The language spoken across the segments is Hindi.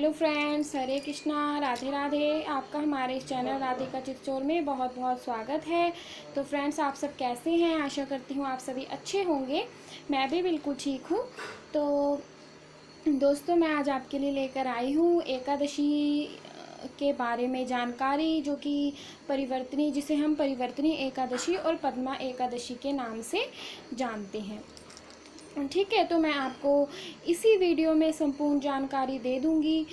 हेलो फ्रेंड्स, हरे कृष्णा, राधे राधे। आपका हमारे इस चैनल राधिका चित्तौड़ में बहुत बहुत स्वागत है। तो फ्रेंड्स, आप सब कैसे हैं? आशा करती हूँ आप सभी अच्छे होंगे। मैं भी बिल्कुल ठीक हूँ। तो दोस्तों, मैं आज आपके लिए लेकर आई हूँ एकादशी के बारे में जानकारी, जो कि परिवर्तनी, जिसे हम परिवर्तनी एकादशी और पद्मा एकादशी के नाम से जानते हैं। ठीक है, तो मैं आपको इसी वीडियो में संपूर्ण जानकारी दे दूंगी।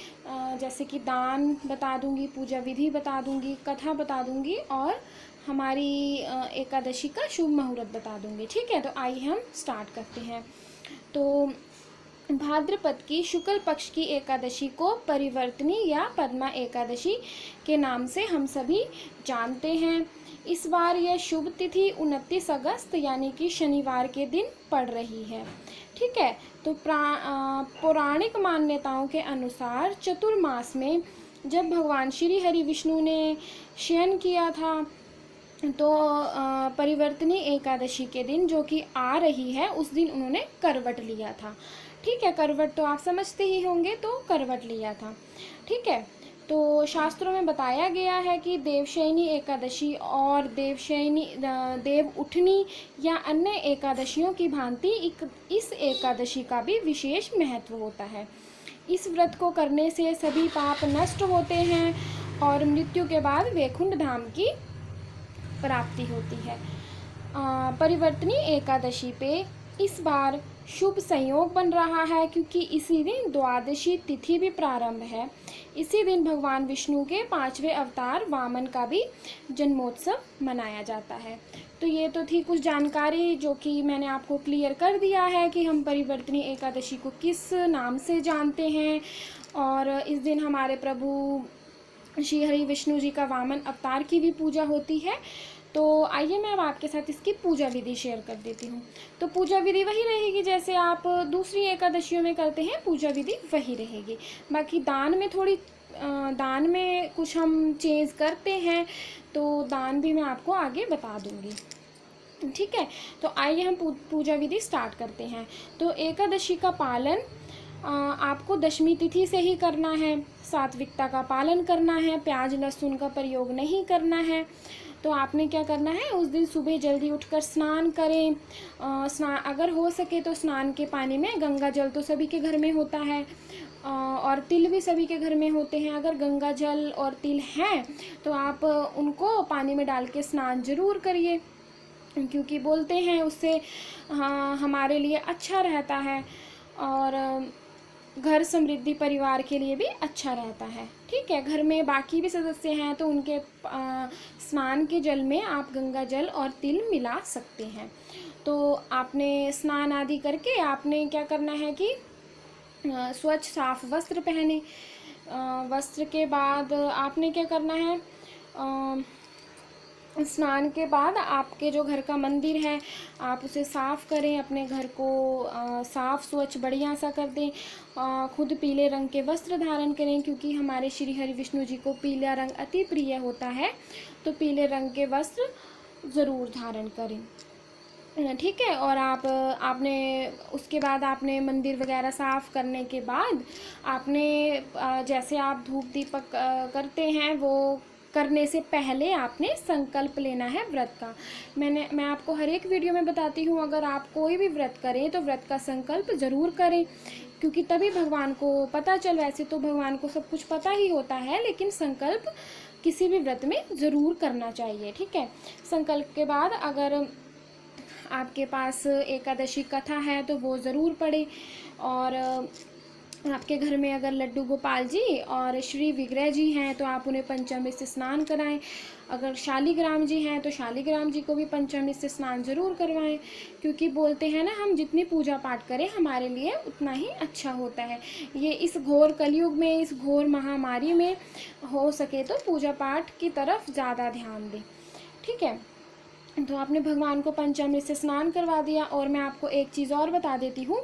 जैसे कि दान बता दूंगी, पूजा विधि बता दूंगी, कथा बता दूंगी और हमारी एकादशी का शुभ मुहूर्त बता दूंगी। ठीक है, तो आइए हम स्टार्ट करते हैं। तो भाद्रपद की शुक्ल पक्ष की एकादशी को परिवर्तनी या पद्मा एकादशी के नाम से हम सभी जानते हैं। इस बार यह शुभ तिथि 29 अगस्त यानी कि शनिवार के दिन पड़ रही है। ठीक है, तो पौराणिक मान्यताओं के अनुसार चतुर्मास में जब भगवान श्री हरि विष्णु ने शयन किया था, तो परिवर्तनी एकादशी के दिन, जो कि आ रही है, उस दिन उन्होंने करवट लिया था। ठीक है, करवट तो आप समझते ही होंगे, तो करवट लिया था। ठीक है, तो शास्त्रों में बताया गया है कि देवशयनी एकादशी और देव उठनी या अन्य एकादशियों की भांति इस एकादशी का भी विशेष महत्व होता है। इस व्रत को करने से सभी पाप नष्ट होते हैं और मृत्यु के बाद वैकुंठ धाम की प्राप्ति होती है। परिवर्तनी एकादशी पे इस बार शुभ संयोग बन रहा है, क्योंकि इसी दिन द्वादशी तिथि भी प्रारंभ है। इसी दिन भगवान विष्णु के 5वें अवतार वामन का भी जन्मोत्सव मनाया जाता है। तो ये तो थी कुछ जानकारी, जो कि मैंने आपको क्लियर कर दिया है कि हम परिवर्तनी एकादशी को किस नाम से जानते हैं। और इस दिन हमारे प्रभु श्री हरि विष्णु जी का वामन अवतार की भी पूजा होती है। तो आइए मैं अब आपके साथ इसकी पूजा विधि शेयर कर देती हूँ। तो पूजा विधि वही रहेगी जैसे आप दूसरी एकादशियों में करते हैं, पूजा विधि वही रहेगी। बाकी दान में कुछ हम चेंज करते हैं, तो दान भी मैं आपको आगे बता दूँगी। ठीक है, तो आइए हम पूजा विधि स्टार्ट करते हैं। तो एकादशी का पालन आपको दशमी तिथि से ही करना है। सात्विकता का पालन करना है, प्याज लहसुन का प्रयोग नहीं करना है। तो आपने क्या करना है, उस दिन सुबह जल्दी उठकर स्नान करें। स्नान अगर हो सके तो स्नान के पानी में गंगा जल तो सभी के घर में होता है, और तिल भी सभी के घर में होते हैं। अगर गंगा जल और तिल हैं तो आप उनको पानी में डाल के स्नान जरूर करिए, क्योंकि बोलते हैं उससे हमारे लिए अच्छा रहता है और घर समृद्धि परिवार के लिए भी अच्छा रहता है। ठीक है, घर में बाकी भी सदस्य हैं तो उनके स्नान के जल में आप गंगा जल और तिल मिला सकते हैं। तो आपने स्नान आदि करके आपने क्या करना है कि स्वच्छ साफ वस्त्र पहने। वस्त्र के बाद आपने क्या करना है, स्नान के बाद आपके जो घर का मंदिर है आप उसे साफ़ करें, अपने घर को साफ़ स्वच्छ बढ़िया सा कर दें। खुद पीले रंग के वस्त्र धारण करें, क्योंकि हमारे श्री हरि विष्णु जी को पीला रंग अति प्रिय होता है। तो पीले रंग के वस्त्र ज़रूर धारण करें। ठीक है, और आपने उसके बाद आपने मंदिर वगैरह साफ़ करने के बाद आपने जैसे आप धूप दीपक करते हैं, वो करने से पहले आपने संकल्प लेना है व्रत का। मैं आपको हर एक वीडियो में बताती हूँ, अगर आप कोई भी व्रत करें तो व्रत का संकल्प ज़रूर करें, क्योंकि तभी भगवान को पता वैसे तो भगवान को सब कुछ पता ही होता है, लेकिन संकल्प किसी भी व्रत में ज़रूर करना चाहिए। ठीक है, संकल्प के बाद अगर आपके पास एकादशी कथा है तो वो ज़रूर पढ़ें। और आपके घर में अगर लड्डू गोपाल जी और श्री विग्रह जी हैं तो आप उन्हें पंचामृत से स्नान कराएं। अगर शालिग्राम जी हैं तो शालिग्राम जी को भी पंचामृत से स्नान जरूर करवाएं, क्योंकि बोलते हैं ना, हम जितनी पूजा पाठ करें हमारे लिए उतना ही अच्छा होता है। ये इस घोर कलयुग में, इस घोर महामारी में हो सके तो पूजा पाठ की तरफ ज़्यादा ध्यान दें। ठीक है, तो आपने भगवान को पंचामृत से स्नान करवा दिया। और मैं आपको एक चीज़ और बता देती हूँ,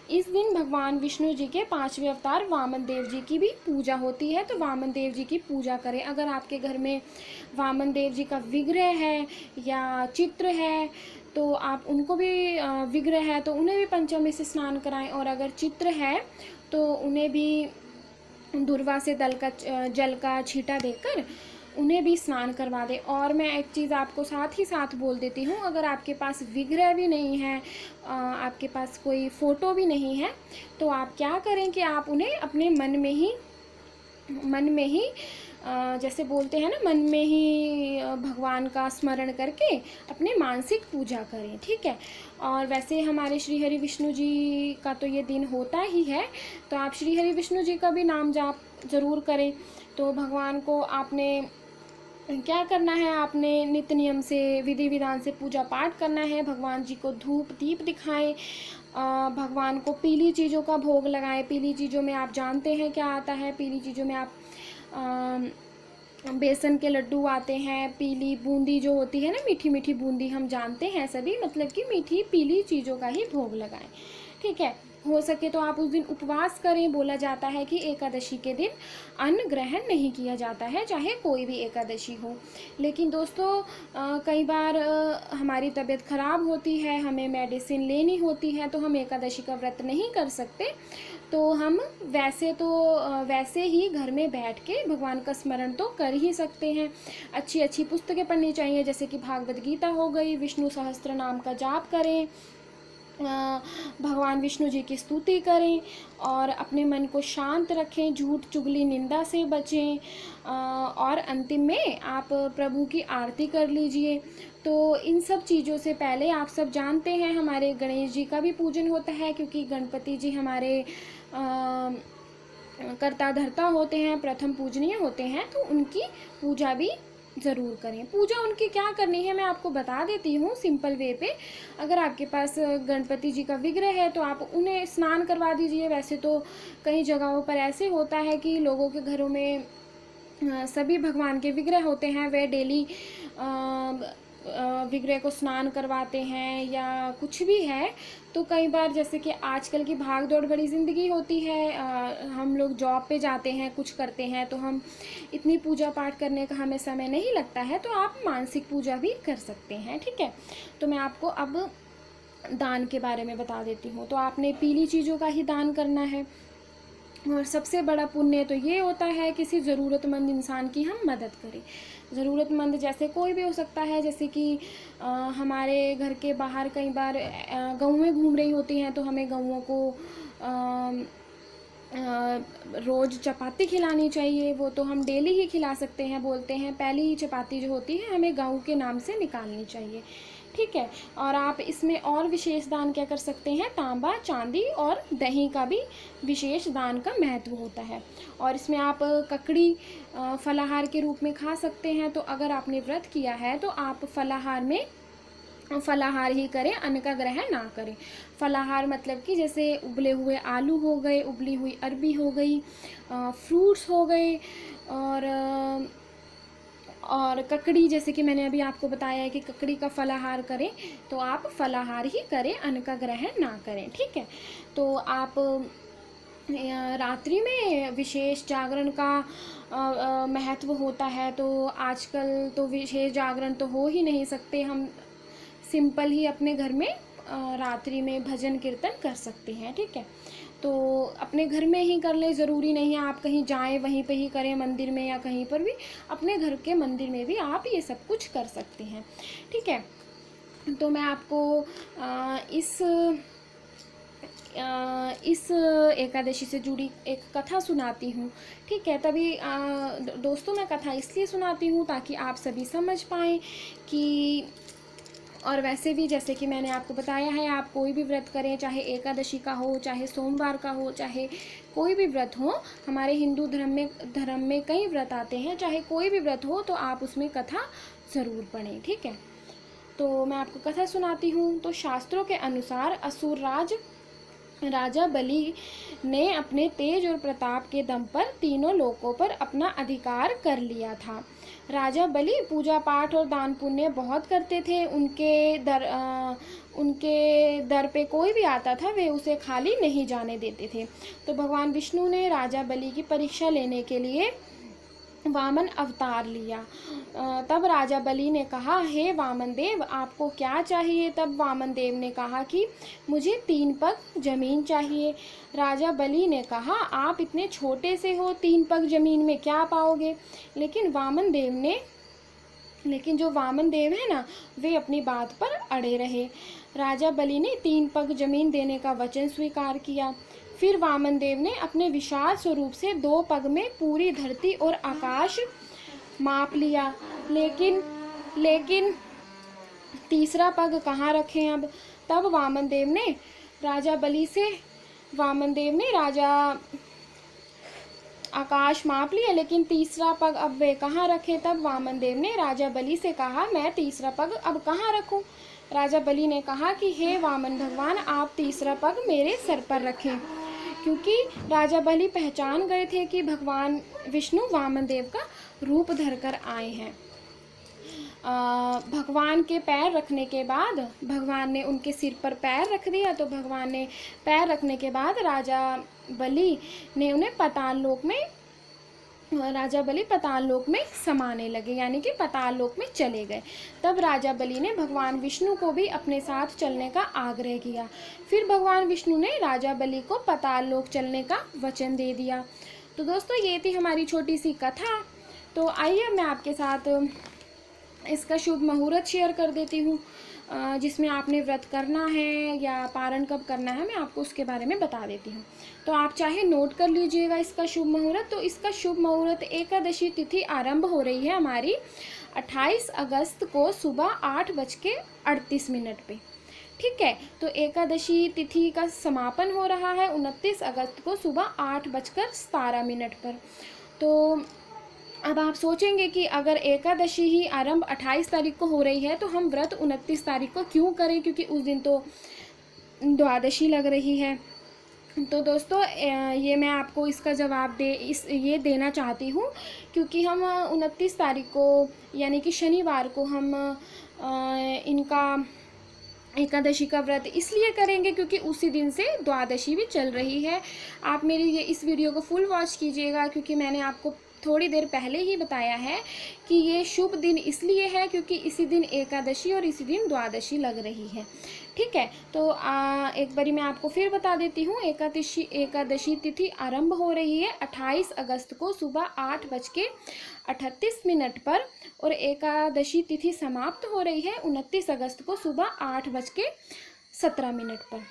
इस दिन भगवान विष्णु जी के 5वें अवतार वामन देव जी की भी पूजा होती है। तो वामन देव जी की पूजा करें। अगर आपके घर में वामन देव जी का विग्रह है या चित्र है तो आप उनको भी, विग्रह है तो उन्हें भी पंचामृत से स्नान कराएं, और अगर चित्र है तो उन्हें भी दुर्वा से जल का छींटा देकर उन्हें भी स्नान करवा दें। और मैं एक चीज़ आपको साथ ही साथ बोल देती हूँ, अगर आपके पास विग्रह भी नहीं है, आपके पास कोई फ़ोटो भी नहीं है, तो आप क्या करें कि आप उन्हें अपने मन में ही जैसे बोलते हैं ना, मन में ही भगवान का स्मरण करके अपने मानसिक पूजा करें, ठीक है। और वैसे हमारे श्री हरि विष्णु जी का तो ये दिन होता ही है, तो आप श्री हरि विष्णु जी का भी नाम जाप ज़रूर करें। तो भगवान को आपने क्या करना है, आपने नित्य नियम से विधि विधान से पूजा पाठ करना है, भगवान जी को धूप दीप दिखाएं, भगवान को पीली चीज़ों का भोग लगाएं। पीली चीज़ों में आप जानते हैं क्या आता है, पीली चीज़ों में आप बेसन के लड्डू आते हैं, पीली बूंदी जो होती है ना, मीठी मीठी बूंदी हम जानते हैं सभी, मतलब कि मीठी पीली चीज़ों का ही भोग लगाएं, ठीक है। हो सके तो आप उस दिन उपवास करें। बोला जाता है कि एकादशी के दिन अन्न ग्रहण नहीं किया जाता है, चाहे कोई भी एकादशी हो। लेकिन दोस्तों कई बार हमारी तबीयत ख़राब होती है, हमें मेडिसिन लेनी होती है, तो हम एकादशी का व्रत नहीं कर सकते, तो हम वैसे ही घर में बैठ के भगवान का स्मरण तो कर ही सकते हैं। अच्छी अच्छी पुस्तकें पढ़नी चाहिए, जैसे कि भागवत गीता हो गई, विष्णु सहस्त्र नाम का जाप करें, भगवान विष्णु जी की स्तुति करें और अपने मन को शांत रखें, झूठ चुगली निंदा से बचें, और अंतिम में आप प्रभु की आरती कर लीजिए। तो इन सब चीज़ों से पहले आप सब जानते हैं हमारे गणेश जी का भी पूजन होता है, क्योंकि गणपति जी हमारे कर्ता धर्ता होते हैं, प्रथम पूजनीय होते हैं, तो उनकी पूजा भी ज़रूर करें। पूजा उनकी क्या करनी है मैं आपको बता देती हूँ सिंपल वे पे। अगर आपके पास गणपति जी का विग्रह है तो आप उन्हें स्नान करवा दीजिए। वैसे तो कई जगहों पर ऐसे होता है कि लोगों के घरों में सभी भगवान के विग्रह होते हैं, वे डेली विग्रह को स्नान करवाते हैं या कुछ भी है। तो कई बार जैसे कि आजकल की भाग दौड़ भरी ज़िंदगी होती है, हम लोग जॉब पे जाते हैं, कुछ करते हैं, तो हम इतनी पूजा पाठ करने का हमें समय नहीं लगता है, तो आप मानसिक पूजा भी कर सकते हैं, ठीक है। तो मैं आपको अब दान के बारे में बता देती हूँ। तो आपने पीली चीज़ों का ही दान करना है, और सबसे बड़ा पुण्य तो ये होता है किसी ज़रूरतमंद इंसान की हम मदद करें। ज़रूरतमंद जैसे कोई भी हो सकता है, जैसे कि हमारे घर के बाहर कई बार गौएं घूम रही होती हैं, तो हमें गौओं को रोज़ चपाती खिलानी चाहिए। वो तो हम डेली ही खिला सकते हैं, बोलते हैं पहली चपाती जो होती है हमें गऊ के नाम से निकालनी चाहिए, ठीक है। और आप इसमें और विशेष दान क्या कर सकते हैं, तांबा चांदी और दही का भी विशेष दान का महत्व होता है। और इसमें आप ककड़ी फलाहार के रूप में खा सकते हैं। तो अगर आपने व्रत किया है तो आप फलाहार ही करें, अन्न का ग्रहण ना करें। फलाहार मतलब कि जैसे उबले हुए आलू हो गए, उबली हुई अरबी हो गई, फ्रूट्स हो गए, और ककड़ी, जैसे कि मैंने अभी आपको बताया है कि ककड़ी का फलाहार करें, तो आप फलाहार ही करें, अन्न का ग्रहण ना करें, ठीक है। तो आप रात्रि में विशेष जागरण का महत्व होता है। तो आजकल तो विशेष जागरण तो हो ही नहीं सकते, हम सिंपल ही अपने घर में रात्रि में भजन कीर्तन कर सकते हैं, ठीक है। तो अपने घर में ही कर लें, ज़रूरी नहीं है आप कहीं जाएं वहीं पे ही करें, मंदिर में या कहीं पर भी, अपने घर के मंदिर में भी आप ये सब कुछ कर सकते हैं, ठीक है। तो मैं आपको इस एकादशी से जुड़ी एक कथा सुनाती हूँ, ठीक है। तभी दोस्तों मैं कथा इसलिए सुनाती हूँ ताकि आप सभी समझ पाएँ कि, और वैसे भी जैसे कि मैंने आपको बताया है, आप कोई भी व्रत करें, चाहे एकादशी का हो, चाहे सोमवार का हो, चाहे कोई भी व्रत हो, हमारे हिंदू धर्म में कई व्रत आते हैं, चाहे कोई भी व्रत हो तो आप उसमें कथा ज़रूर पढ़ें, ठीक है। तो मैं आपको कथा सुनाती हूँ। तो शास्त्रों के अनुसार असुर राजा बलि ने अपने तेज और प्रताप के दम पर तीनों लोकों पर अपना अधिकार कर लिया था। राजा बलि पूजा पाठ और दान पुण्य बहुत करते थे। उनके दर पे कोई भी आता था वे उसे खाली नहीं जाने देते थे। तो भगवान विष्णु ने राजा बलि की परीक्षा लेने के लिए वामन अवतार लिया। तब राजा बलि ने कहा, हे वामन देव, आपको क्या चाहिए? तब वामन देव ने कहा कि मुझे 3 पग जमीन चाहिए। राजा बलि ने कहा, आप इतने छोटे से हो, 3 पग जमीन में क्या पाओगे? लेकिन जो वामन देव है ना, वे अपनी बात पर अड़े रहे। राजा बलि ने 3 पग जमीन देने का वचन स्वीकार किया। फिर वामन देव ने अपने विशाल स्वरूप से 2 पग में पूरी धरती और आकाश माप लिया। लेकिन तीसरा पग कहाँ रखें अब? तब वामन देव ने आकाश माप लिया, लेकिन तीसरा पग अब वे कहाँ रखे? तब वामन देव ने राजा बलि से कहा, मैं तीसरा पग अब कहाँ रखूं? राजा बलि ने कहा कि हे वामन भगवान, आप तीसरा पग मेरे सर पर रखें, क्योंकि राजा बलि पहचान गए थे कि भगवान विष्णु वामन देव का रूप धरकर आए हैं। भगवान के पैर रखने के बाद भगवान ने उनके सिर पर पैर रख दिया। तो भगवान ने पैर रखने के बाद राजा बलि पाताल लोक में समाने लगे, यानी कि पाताल लोक में चले गए। तब राजा बलि ने भगवान विष्णु को भी अपने साथ चलने का आग्रह किया। फिर भगवान विष्णु ने राजा बलि को पाताल लोक चलने का वचन दे दिया। तो दोस्तों, ये थी हमारी छोटी सी कथा। तो आइए मैं आपके साथ इसका शुभ मुहूर्त शेयर कर देती हूँ, जिसमें आपने व्रत करना है या पारण कब करना है, मैं आपको उसके बारे में बता देती हूँ। तो आप चाहे नोट कर लीजिएगा इसका शुभ मुहूर्त। तो इसका शुभ मुहूर्त, एकादशी तिथि आरंभ हो रही है हमारी 28 अगस्त को सुबह 8:38 पे। ठीक है, तो एकादशी तिथि का समापन हो रहा है 29 अगस्त को सुबह 8:17 पर। तो अब आप सोचेंगे कि अगर एकादशी ही आरंभ 28 तारीख को हो रही है तो हम व्रत 29 तारीख को क्यों करें, क्योंकि उस दिन तो द्वादशी लग रही है। तो दोस्तों, ये मैं आपको इसका जवाब ये देना चाहती हूँ, क्योंकि हम 29 तारीख को यानी कि शनिवार को हम इनका एकादशी का व्रत इसलिए करेंगे क्योंकि उसी दिन से द्वादशी भी चल रही है। आप मेरी इस वीडियो को फुल वॉच कीजिएगा, क्योंकि मैंने आपको थोड़ी देर पहले ही बताया है कि ये शुभ दिन इसलिए है क्योंकि इसी दिन एकादशी और इसी दिन द्वादशी लग रही है। ठीक है, तो एक बारी मैं आपको फिर बता देती हूँ। एकादशी तिथि आरंभ हो रही है 28 अगस्त को सुबह 8:38 पर और एकादशी तिथि समाप्त हो रही है 29 अगस्त को सुबह 8:17 पर।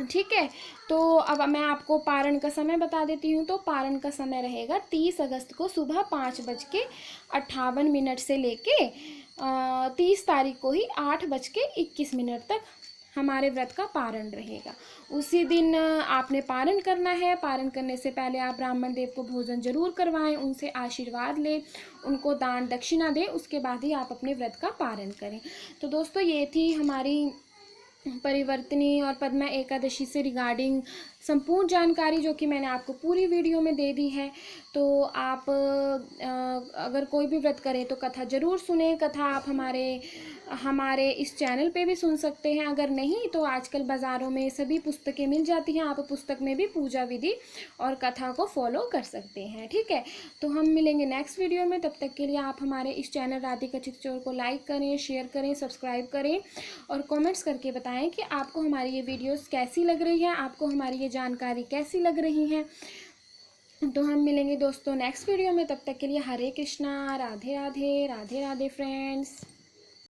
ठीक है, तो अब मैं आपको पारण का समय बता देती हूँ। तो पारण का समय रहेगा 30 अगस्त को सुबह 5:58 से लेके 30 तारीख को ही 8:21 तक हमारे व्रत का पारण रहेगा। उसी दिन आपने पारण करना है। पारण करने से पहले आप ब्राह्मण देव को भोजन जरूर करवाएं, उनसे आशीर्वाद लें, उनको दान दक्षिणा दें, उसके बाद ही आप अपने व्रत का पारण करें। तो दोस्तों, ये थी हमारी परिवर्तनी और पद्मा एकादशी से रिगार्डिंग संपूर्ण जानकारी, जो कि मैंने आपको पूरी वीडियो में दे दी है। तो आप अगर कोई भी व्रत करें तो कथा ज़रूर सुने। कथा आप हमारे इस चैनल पे भी सुन सकते हैं। अगर नहीं तो आजकल बाज़ारों में सभी पुस्तकें मिल जाती हैं, आप पुस्तक में भी पूजा विधि और कथा को फॉलो कर सकते हैं। ठीक है, तो हम मिलेंगे नेक्स्ट वीडियो में। तब तक के लिए आप हमारे इस चैनल राधिका चितचोर को लाइक करें, शेयर करें, सब्सक्राइब करें और कमेंट्स करके बताएं कि आपको हमारी ये वीडियोस कैसी लग रही है, आपको हमारी ये जानकारी कैसी लग रही है। तो हम मिलेंगे दोस्तों नेक्स्ट वीडियो में। तब तक के लिए हरे कृष्णा, राधे राधे, राधे राधे फ्रेंड्स।